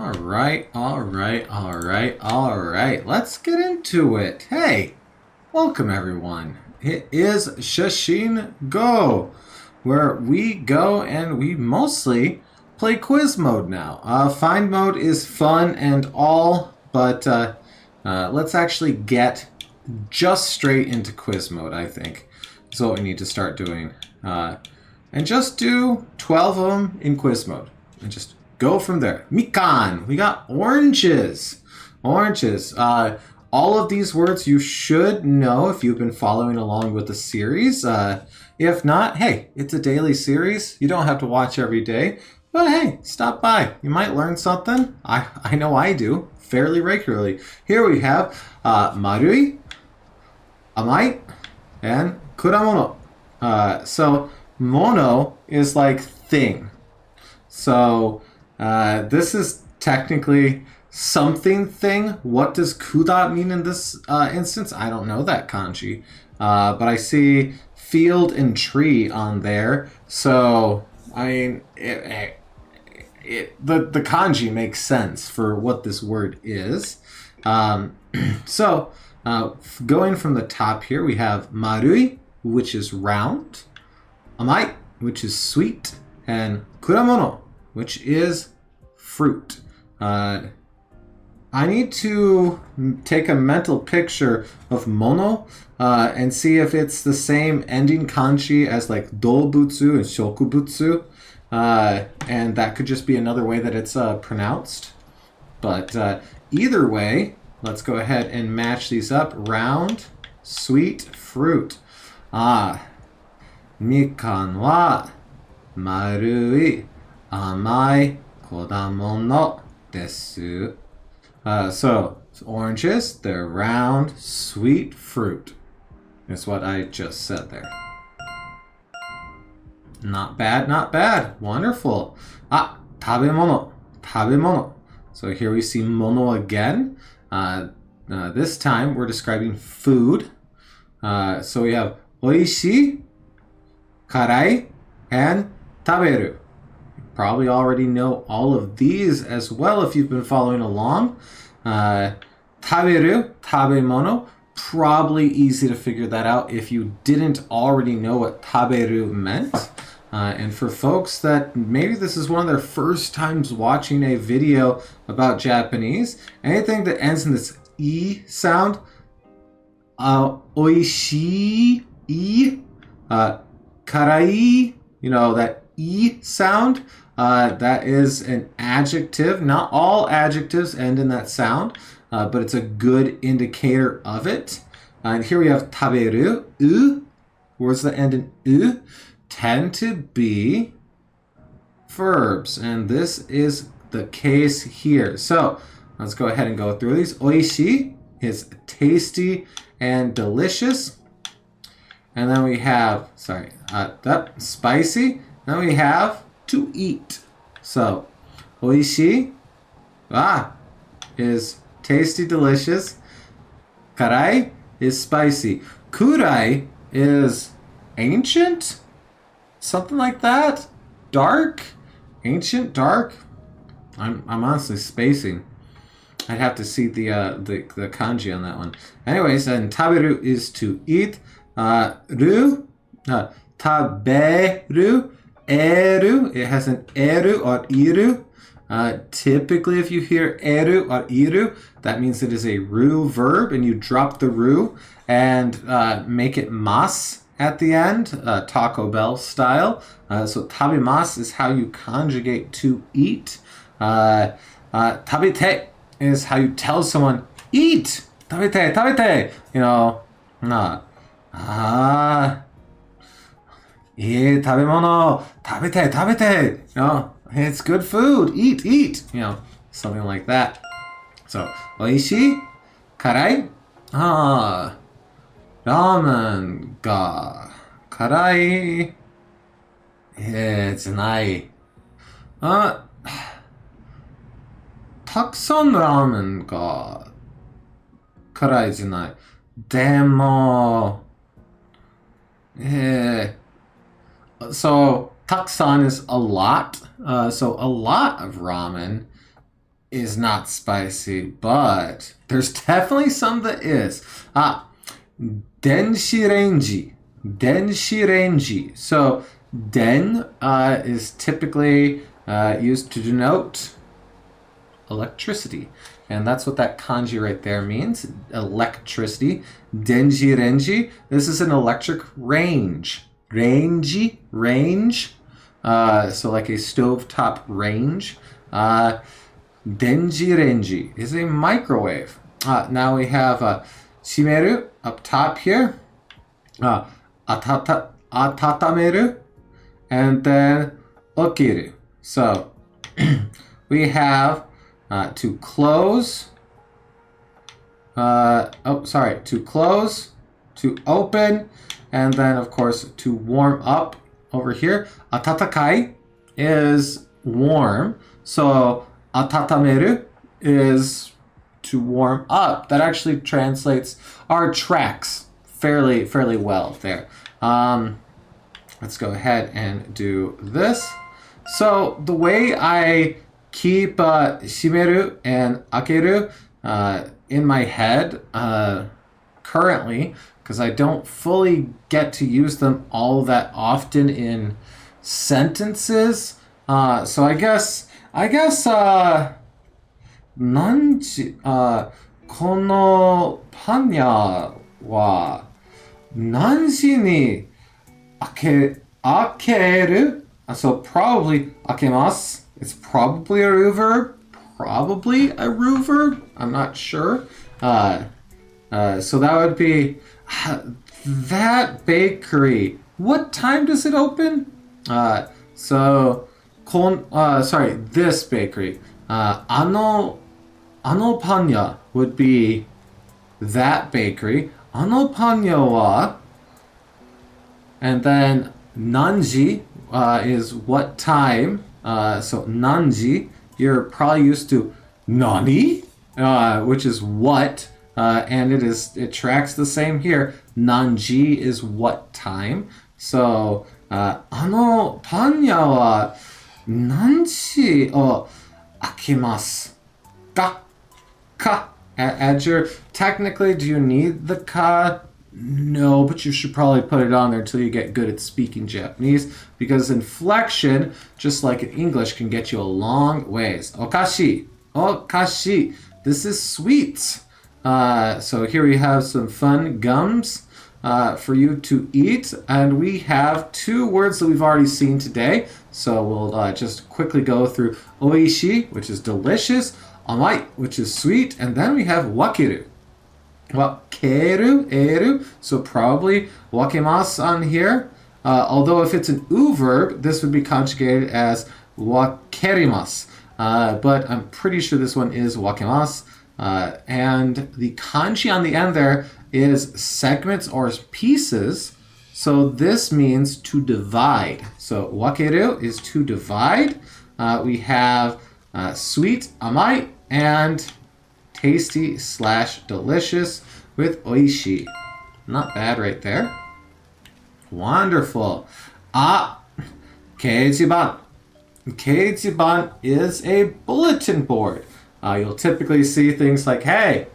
All right. Let's get into it. Hey, welcome everyone. It is Shashingo, where we go and we mostly play quiz mode now. Find mode is fun and all, but let's actually get just straight into quiz mode, I think. That's what we need to start doing. And just do 12 of them in quiz mode. And just go from there. Mikan. We got oranges. Oranges. All of these words you should know if you've been following along with the series. If not, hey, it's a daily series. You don't have to watch every day. But hey, stop by. You might learn something. I know I do fairly regularly. Here we have marui, amai, and kuramono. So mono is like thing. So this is technically something thing. What does kuda mean in this instance? I don't know that kanji. But I see field and tree on there. So, I mean, the kanji makes sense for what this word is. So, going from the top here, we have marui, which is round, amai, which is sweet, and kuramono, which is fruit. I need to take a mental picture of mono and see if it's the same ending kanji as like dobutsu and shokubutsu. And that could just be another way that it's pronounced. But either way, let's go ahead and match these up. Round, sweet, fruit. Mikan wa marui, amai, kodamono desu. So oranges, they're round, sweet fruit. That's what I just said there. Not bad, not bad. Wonderful. Tabemono, tabemono. So here we see mono again. This time we're describing food. So we have oishii, karai, and taberu. You probably already know all of these as well if you've been following along. Taberu, tabemono, probably easy to figure that out if you didn't already know what taberu meant. And for folks that maybe this is one of their first times watching a video about Japanese, anything that ends in this E sound, oishii, karai, you know, that E sound, that is an adjective. Not all adjectives end in that sound, but it's a good indicator of it. And here we have taberu, words that end in u tend to be verbs, and this is the case here. So let's go ahead and go through these. Oishii is tasty and delicious. And then we have, spicy. Then we have to eat. So, oishii, is tasty, delicious. Karai is spicy. Kurai is ancient? Something like that? Dark? Ancient, dark? I'm honestly spacing. I'd have to see the kanji on that one. Anyways, and taberu is to eat. Taberu, eru, it has an eru or iru. Typically, if you hear eru or iru, that means it is a ru verb, and you drop the ru and make it mas at the end, Taco Bell style. So tabimasu is how you conjugate to eat. Tabete is how you tell someone, eat! Tabete, tabete! You know, tabemono, tabete, tabete! You know, it's good food, eat, eat! You know, something like that. So, oishii, karai, ramen ga karai, it's nai. Takusan ramen ga karai janai. Demo. So takusan is a lot. So a lot of ramen is not spicy, but there's definitely some that is. Denshirenji. Denshirenji. So, den is typically used to denote electricity. And that's what that kanji right there means. Electricity. Denji-renji. This is an electric range. Rangy. Range. So like a stovetop range. Denji-renji is a microwave. Now we have shimeru up top here. Atatameru. And then okiru. So we have to close. To close, to open, and then of course to warm up over here. Atatakai is warm, so atatameru is to warm up. That actually translates our tracks fairly well there. Let's go ahead and do this. So the way I keep shimeru and akeru in my head currently, because I don't fully get to use them all that often in sentences. So I guess nanji kono panya wa nanji ni akeru. So probably akemasu. It's probably a root verb. I'm not sure. So that would be that bakery. What time does it open? This bakery. Ano panya would be that bakery. Ano panya wa. And then nanji is what time. So nanji, you're probably used to nani, which is what, and it tracks the same here. Nanji is what time. So ano panya wa nanji o akimasu ka? Add your, technically, do you need the ka? No, but you should probably put it on there until you get good at speaking Japanese, because inflection, just like in English, can get you a long ways. Okashi. Okashi. This is sweets. So here we have some fun gums for you to eat. And we have two words that we've already seen today. So we'll just quickly go through oishi, which is delicious, amai, which is sweet, and then we have wakiru. Wakeru, so probably wakemasu on here. Although if it's an u verb, this would be conjugated as wakerimasu. But I'm pretty sure this one is wakemasu. And the kanji on the end there is segments or pieces. So this means to divide. So wakeru is to divide. We have sweet, amai, and tasty / delicious with oishi. Not bad right there. Wonderful. Keijiban. Keijiban is a bulletin board. You'll typically see things like, hey,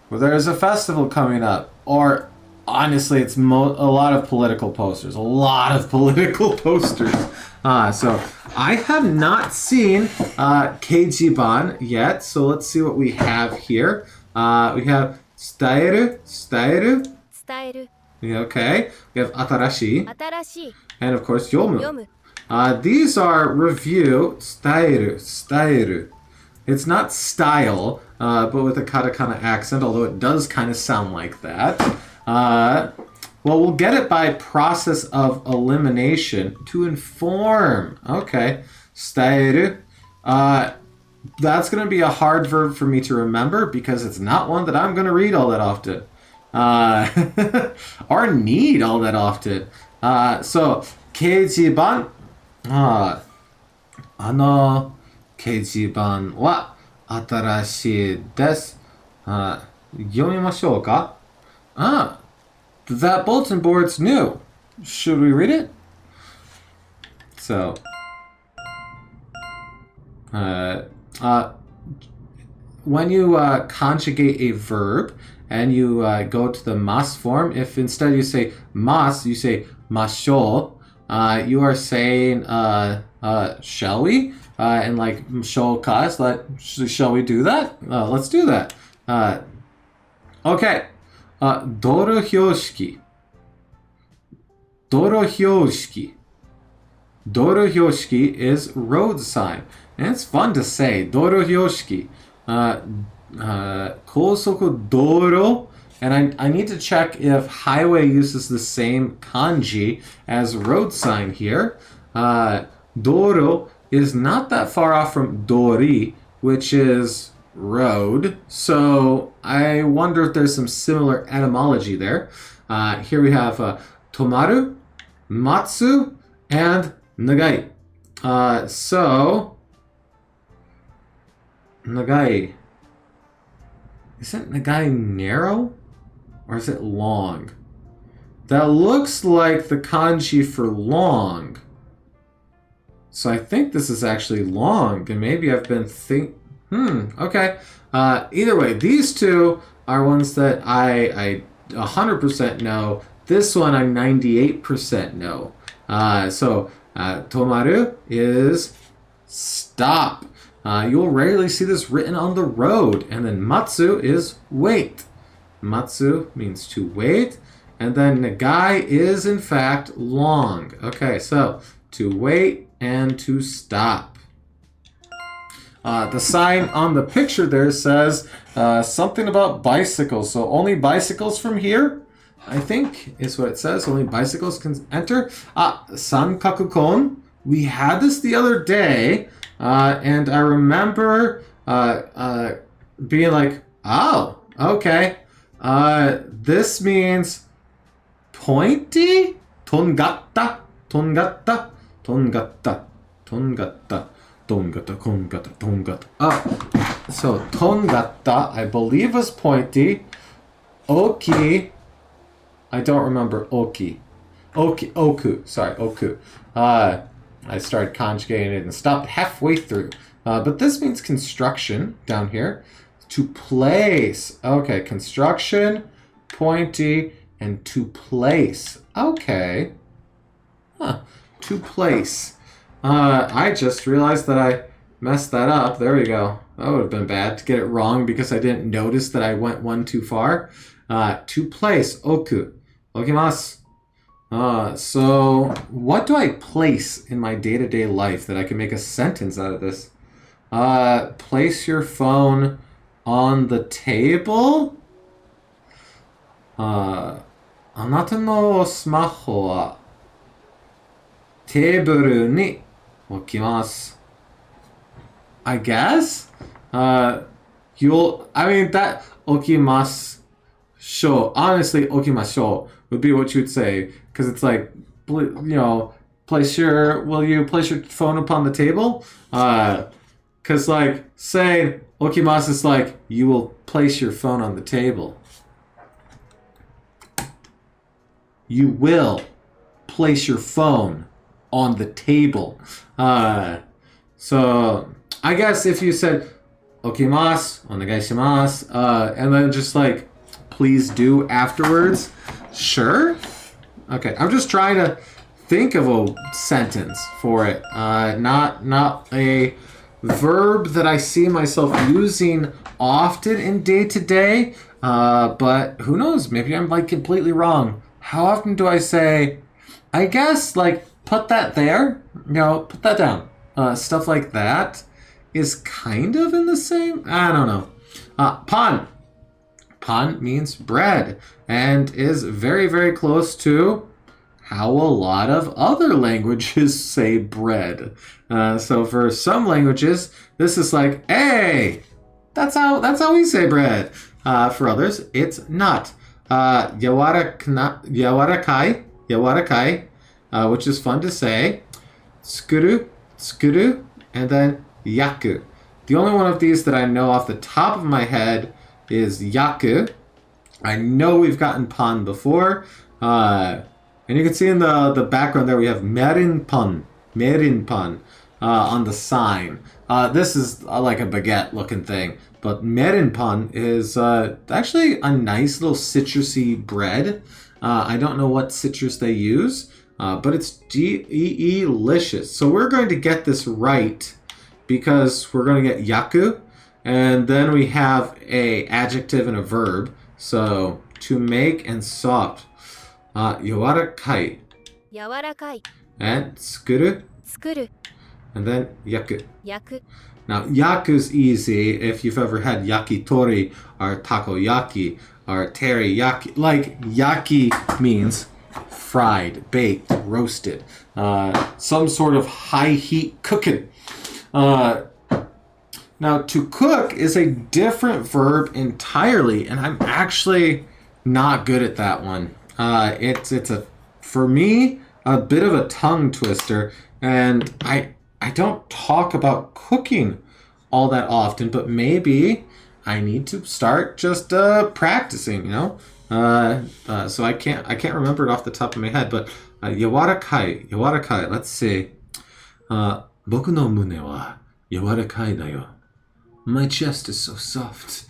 well, there's a festival coming up. Or, honestly, it's a lot of political posters. A lot of political posters. So I have not seen Keijiban yet, so let's see what we have here. We have Staeru. Okay. We have Atarashi. And of course, Yomu. These are review. Staeru. It's not style, but with a katakana accent, although it does kind of sound like that. Well, we'll get it by process of elimination. To inform. Okay. Staeru. That's going to be a hard verb for me to remember because it's not one that I'm going to read all that often. Or need all that often. So, keijiban. 掲示板は新しいです。読みましょうか? That bulletin board's new. Should we read it? So, when you conjugate a verb and you go to the mas form, if instead you say mas, you say masho, you are saying shall we? And like shokas, shall we do that? Let's do that. Okay. Dorohyoshiki. Dorohyoshiki. Dorohyoshiki is road sign. And it's fun to say. Dorohyoshiki. Kosoku doro. And I need to check if highway uses the same kanji as road sign here. Doro is not that far off from dori, which is road. So I wonder if there's some similar etymology there. Here we have tomaru, matsu, and nagai. So nagai. Isn't nagai narrow? Or is it long? That looks like the kanji for long. So I think this is actually long, and maybe I've been okay. Either way, these two are ones that I 100% know. This one I 98% know. So tomaru is stop. You'll rarely see this written on the road. And then matsu is wait. Matsu means to wait. And then nagai is in fact long. Okay, so to wait and to stop. The sign on the picture there says something about bicycles. So only bicycles from here, I think, is what it says. Only bicycles can enter. Sankaku kon. We had this the other day, and I remember being like, oh, okay. This means pointy? Tongatta, tongata, tongata, tongata, tongata, kongata, tongata. So tongata, I believe, is pointy. Oki, I don't remember oki. Oku, sorry, oku. I started conjugating it and stopped halfway through. But this means construction down here. To place. Okay, construction, pointy, and to place. Okay. To place. I just realized that I messed that up. There we go. That would have been bad to get it wrong because I didn't notice that I went one too far. To place. Oku. Okimasu. So what do I place in my day-to-day life that I can make a sentence out of this? Place your phone on the table? あなたのスマホはテーブルに置きます。I guess? I mean, that 置きます。Sure. Honestly, 置きましょう would be what you would say. Because it's like, will you place your phone upon the table? Because like, saying 置きます is like, you will place your phone on the table. You will place your phone on the table. So I guess if you said 置きます、お願いします, and then just like, please do afterwards, sure. Okay, I'm just trying to think of a sentence for it. Not a verb that I see myself using often in day to day. But who knows? Maybe I'm like completely wrong. How often do I say, I guess, like, put that there, put that down. Stuff like that is kind of in the same, I don't know. Pan. Pan means bread and is very, very close to how a lot of other languages say bread. So for some languages, this is like, hey, that's how we say bread. For others, it's not. Yawarakai, which is fun to say. Tsukuru, and then yaku. The only one of these that I know off the top of my head is yaku. I know we've gotten pan before. And you can see in the background there we have merin pan. on the sign. This is like a baguette looking thing. But merinpan is actually a nice little citrusy bread. I don't know what citrus they use, but it's delicious. So we're going to get this right because we're going to get yaku, and then we have a adjective and a verb. So to make and soft. 柔らかい and 作る and then 焼く Now, yaku's easy if you've ever had yakitori or takoyaki or teriyaki. Like, yaki means fried, baked, roasted. Some sort of high heat cooking. Now, to cook is a different verb entirely, and I'm actually not good at that one. It's for me, a bit of a tongue twister, and I don't talk about cooking all that often, but maybe I need to start just practicing, so I can't remember it off the top of my head, but yawarakai. Let's see. 僕の胸は柔らかいだよ. My chest is so soft.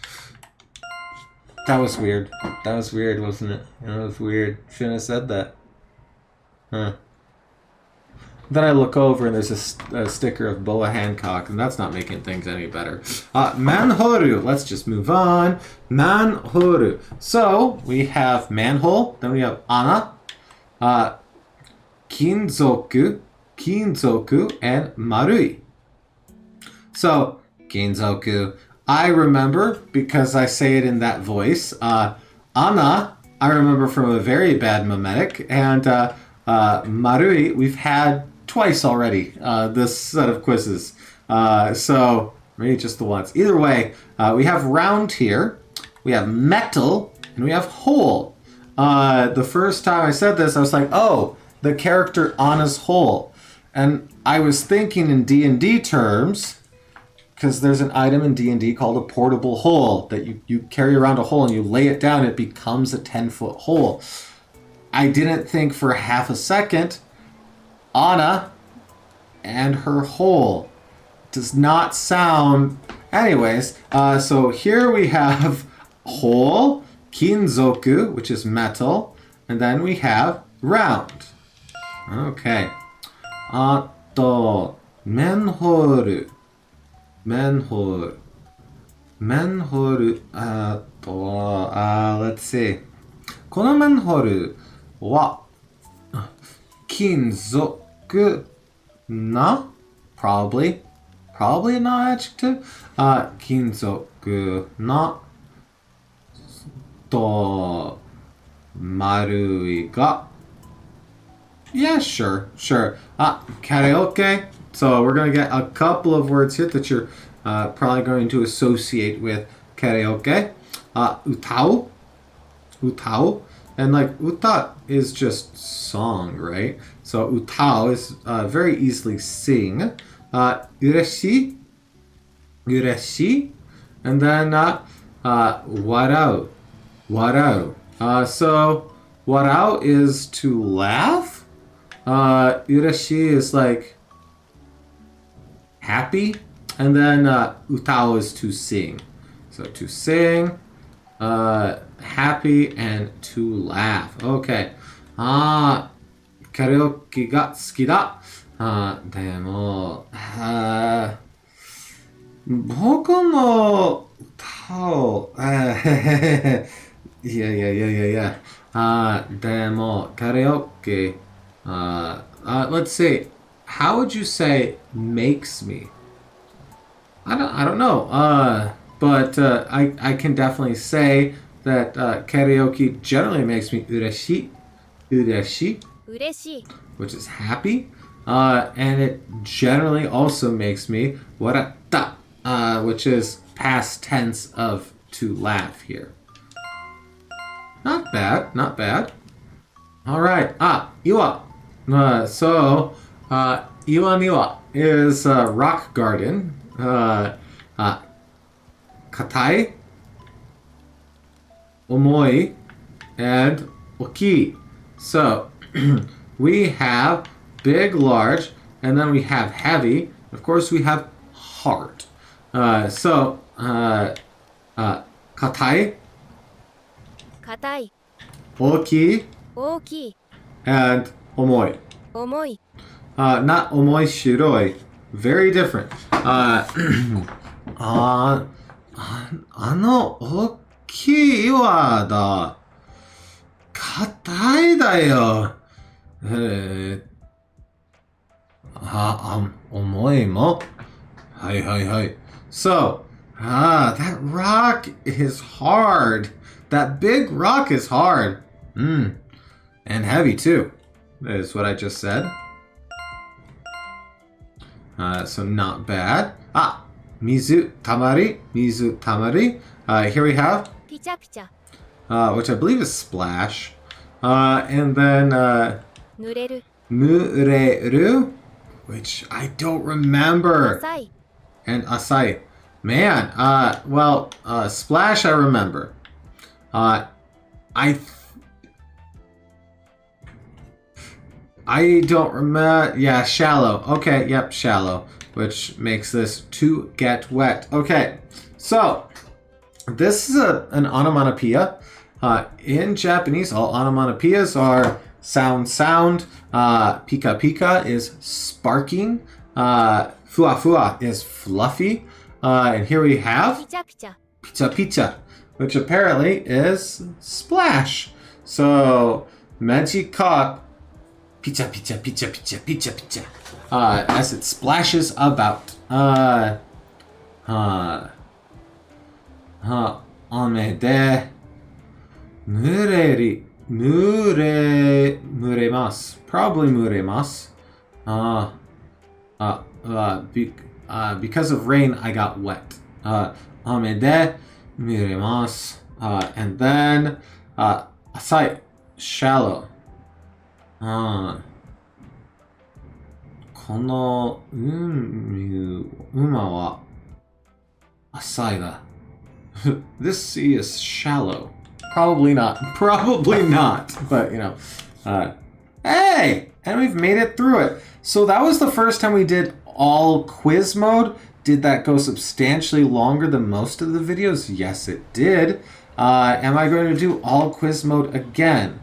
That was weird. That was weird, wasn't it? That was weird. Shouldn't have said that. Huh. Then I look over and there's a sticker of Boa Hancock, and that's not making things any better. Manhoru. Let's just move on. Manhoru. So we have manhole. Then we have ana, kinzoku, and marui. So kinzoku, I remember because I say it in that voice. Ana, I remember from a very bad mimetic, and marui, we've had twice already, this set of quizzes. So maybe just the once. Either way, we have round here, we have metal, and we have hole. The first time I said this, I was like, oh, the character Anna's hole. And I was thinking in D&D terms, because there's an item in D&D called a portable hole, that you carry around a hole and you lay it down, it becomes a 10-foot hole. I didn't think for half a second, Anna and her hole does not sound... Anyways, so here we have hole, kinzoku, which is metal, and then we have round. Okay. あと、manhole. Manhole. Let's see. この manhole は金属な probably not adjective. 金属なと丸いが Yeah, sure. Karaoke. So we're going to get a couple of words here that you're probably going to associate with karaoke. Utao. And like uta is just song, right? So utao is very easily sing. Ureshi. And then warau. So warau is to laugh. Ureshi is like happy. And then utao is to sing. So to sing, happy, and to laugh. Okay. カラオケが好きだ。でも、僕の歌を、いや。でも、カラオケ、let's see. How would you say makes me? I don't know. But I can definitely say that karaoke generally makes me ureshi, which is happy. And it generally also makes me waratta, which is past tense of to laugh here. Not bad. All right. Iwa. So, Iwa Niwa is rock garden. Katai, omoi, and oki. So we have big, large, and then we have heavy, of course, we have hard. Katai, 硬い、 oki, 大きい、 and omoi. 重い、 Not omoi shiroi. Very different. 大きい岩だ。硬いだよ。重いも。はいはいはい。So, that rock is hard. That big rock is hard. And heavy too. That is what I just said. So not bad. Mizu tamari. Mizu tamari. Here we have, ピチャピチャ、 which I believe is splash. And then 濡れる、 mureru, which I don't remember. 浅い、 And asai. Man, splash I remember. I don't remember. Yeah, shallow. Okay, yep, shallow. Which makes this to get wet. Okay, so this is an onomatopoeia. In Japanese, all onomatopoeias are sound, sound. Pika pika is sparking. Fua fua is fluffy. And here we ピ have チャピチャ、 pizza pizza, which apparently is splash. So, Magikarp pizza pizza pizza pizza pizza pizza. As it splashes about. Ame de muremasu. Probably muremasu. Because of rain, I got wet. Ame de muremasu. And then asai, shallow. この馬は浅いだ。This sea is shallow. Probably not. Probably not. But, hey! And we've made it through it. So that was the first time we did all quiz mode. Did that go substantially longer than most of the videos? Yes, it did. Am I going to do all quiz mode again?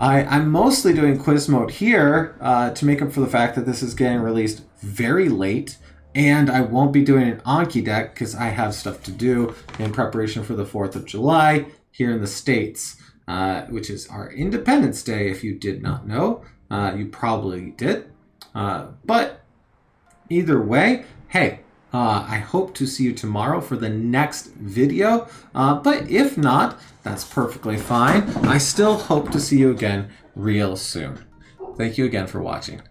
I'm mostly doing quiz mode here to make up for the fact that this is getting released very late, and I won't be doing an Anki deck because I have stuff to do in preparation for the 4th of July here in the States, which is our Independence Day, if you did not know. You probably did. But either way, hey, I hope to see you tomorrow for the next video. But if not, that's perfectly fine. I still hope to see you again real soon. Thank you again for watching.